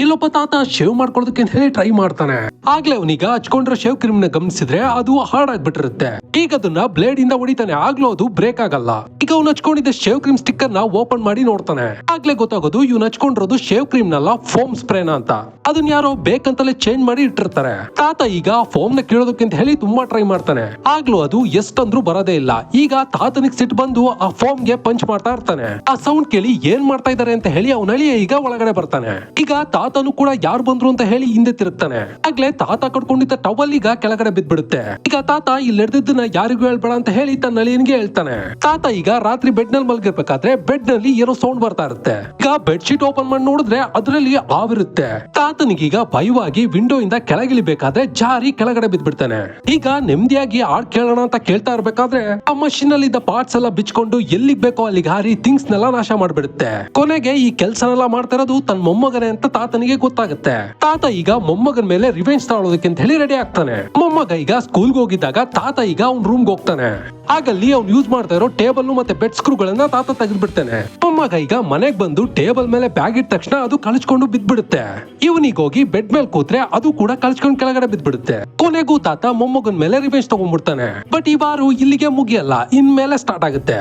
ಇಲ್ಲೊಬ್ಬ ತಾತ ಶೇವ್ ಮಾಡ್ಕೊಳ್ಳೋದಕ್ಕೆ ಅಂತ ಹೇಳಿ ಟ್ರೈ ಮಾಡ್ತಾನೆ. ಆಗ್ಲೇ ಅವನೀಗ ಹಚ್ಕೊಂಡಿರೋ ಶೇವ್ ಕ್ರೀಮ್ ನ ಗಮನಿಸಿದ್ರೆ ಅದು ಹಾಳಾಗ್ಬಿಟ್ಟಿರುತ್ತೆ. ಈಗ ಅದನ್ನ ಬ್ಲೇಡ್ ಇಂದ ಹೊಡಿತಾನೆ. ಆಗ್ಲೂ ಅದು ಬ್ರೇಕ್ ಆಗಲ್ಲ. ಈಗ ಅವ್ನು ಹಚ್ಕೊಂಡಿದ್ದ ಶೇವ್ ಕ್ರೀಮ್ ಸ್ಟಿಕ್ಕರ್ ನ ಓಪನ್ ಮಾಡಿ ನೋಡ್ತಾನೆ. ಆಗ್ಲೇ ಗೊತ್ತಾಗೋದು ಇವ್ನು ಹಚ್ಕೊಂಡಿರೋದು ಶೇವ್ ಕ್ರೀಮ್ ನಲ್ಲ ಫೋಮ್ ಸ್ಪ್ರೇನ ಅಂತ. ಅದನ್ನ ಯಾರೋ ಬೇಕಂತಲೇ ಚೇಂಜ್ ಮಾಡಿ ಇಟ್ಟಿರ್ತಾರೆ. ತಾತ ಈಗ ಫೋಮ್ ನ ಕೀಳೋದಕ್ಕೆ ಅಂತ ಹೇಳಿ ತುಂಬಾ ಟ್ರೈ ಮಾಡ್ತಾನೆ. ಆಗ್ಲೂ ಅದು ಎಷ್ಟಂದ್ರೂ ಬರೋದೇ ಇಲ್ಲ. ಈಗ ತಾತನಿಗೆ ಸಿಟ್ಟು ಬಂದು ಆ ಫೋಮ್ ಗೆ ಪಂಚ್ ಮಾಡ್ತಾ ಇರ್ತಾನೆ. ಆ ಸೌಂಡ್ ಕೇಳಿ ಏನ್ ಮಾಡ್ತಾ ಇದಾರೆ ಅಂತ ಹೇಳಿ ಅವನ ಅಳಿಯ ಈಗ ಒಳಗಡೆ ಬರ್ತಾನೆ. ಈಗ ತಾತನು ಕೂಡ ಯಾರು ಬಂದ್ರು ಅಂತ ಹೇಳಿ ಹಿಂದೆ ತಿರುಗ್ತಾನೆ. ಆಗ್ಲೇ ತಾತ ಕಟ್ಕೊಂಡಿದ್ದ ಟವಲ್ ಈಗ ಕೆಳಗಡೆ ಬಿದ್ಬಿಡುತ್ತೆ. ಈಗ ತಾತ ಇಲ್ಲಿ ನಡೆದಿದ್ದನ್ನ ಯಾರಿಗೂ ಹೇಳ್ಬೇಡ ಅಂತ ಹೇಳಿ ತನ್ನ ಅಳಿಯನಿಗೆ ಹೇಳ್ತಾನೆ. ತಾತ ಈಗ ರಾತ್ರಿ ಬೆಡ್ ನಲ್ಲಿ ಮಲಗಿರ್ಬೇಕಾದ್ರೆ ಬೆಡ್ ನಲ್ಲಿ ಏನೋ ಸೌಂಡ್ ಬರ್ತಾ ಇರುತ್ತೆ. ಈಗ ಬೆಡ್ ಶೀಟ್ ಓಪನ್ ಮಾಡಿ ನೋಡಿದ್ರೆ ಅದರಲ್ಲಿ ಆವಿರುತ್ತೆ. ತಾತನಿಗೀಗ ಭಯವಾಗಿ ವಿಂಡೋ ಇಂದ ಕೆಳಗಿಳಿಬೇಕಾದ್ರೆ ಜಾರಿ ಕೆಳಗಡೆ ಬಿದ್ಬಿಡ್ತಾನೆ. ಈಗ ನೆಮ್ಮದಿಯಾಗಿ ಹಾಡ್ ಕೇಳೋಣ ಅಂತ ಕೇಳ್ತಾ ಇರ್ಬೇಕಾದ್ರೆ ಆ ಮಷೀನ್ ಅಲ್ಲಿ ಇದ್ದ ಪಾರ್ಟ್ಸ್ ಎಲ್ಲ ಬಿಚ್ಕೊಂಡು ಎಲ್ಲಿಗ್ ಬೇಕೋ ಅಲ್ಲಿಗೆ ಹಾರಿ ಥಿಂಗ್ಸ್ ನೆಲ್ಲ ನಾಶ ಮಾಡ್ಬಿಡುತ್ತೆ. ಕೊನೆಗೆ ಈ ಕೆಲ್ಸನೆಲ್ಲ ಮಾಡ್ತಾ ಇರೋದು ತನ್ನ ಮೊಮ್ಮಗನೇ ಅಂತ ತಾತನಿಗೆ ಗೊತ್ತಾಗುತ್ತೆ. ತಾತ ಈಗ ಮೊಮ್ಮಗನ ಮೇಲೆ ರಿವೆಂಜ್ ತಗೊಳ್ಳೋದಕ್ಕೆ ಅಂತ ಹೇಳಿ ರೆಡಿ ಆಗ್ತಾನೆ. ಮೊಮ್ಮಗ ಈಗ ಸ್ಕೂಲ್ಗೆ ಹೋಗಿದ್ದಾಗ ತಾತ ಈಗ ಅವ್ನ ರೂಮ್ಗೆ ಹೋಗ್ತಾನೆ. ಆಗಲ್ಲಿ ಅವ್ನು ಯೂಸ್ ಮಾಡ್ತಾ ಇರೋ ಟೇಬಲ್ ಮತ್ತೆ ಬೆಡ್ ಸ್ಕ್ರೂಗಳನ್ನ ತಾತ ತೆಗೆದ್ಬಿಡ್ತಾನೆ. ಮೊಮ್ಮಗ ಈಗ ಮನೆಗ್ ಬಂದು ಟೇಬಲ್ ಮೇಲೆ ಬ್ಯಾಗ್ ಇಟ್ಟ ತಕ್ಷಣ ಅದು ಕಳ್ಚ್ಕೊಂಡು ಬಿದ್ಬಿಡುತ್ತೆ. ಇವನಿಗೆ ಹೋಗಿ ಬೆಡ್ ಮೇಲೆ ಕೂತ್ರೆ ಅದು ಕೂಡ ಕಳ್ಚ್ಕೊಂಡು ಕೆಳಗಡೆ ಬಿದ್ಬಿಡುತ್ತೆ. ಕೊನೆಗೂ ತಾತ ಮೊಮ್ಮಗನ ಮೇಲೆ ರಿವೆಂಜ್ ತಗೊಂಡ್ಬಿಡ್ತಾನೆ. ಬಟ್ ಈ ವಾರ ಇಲ್ಲಿಗೆ ಮುಗಿಯಲ್ಲ, ಇನ್ಮೇಲೆ ಸ್ಟಾರ್ಟ್ ಆಗುತ್ತೆ.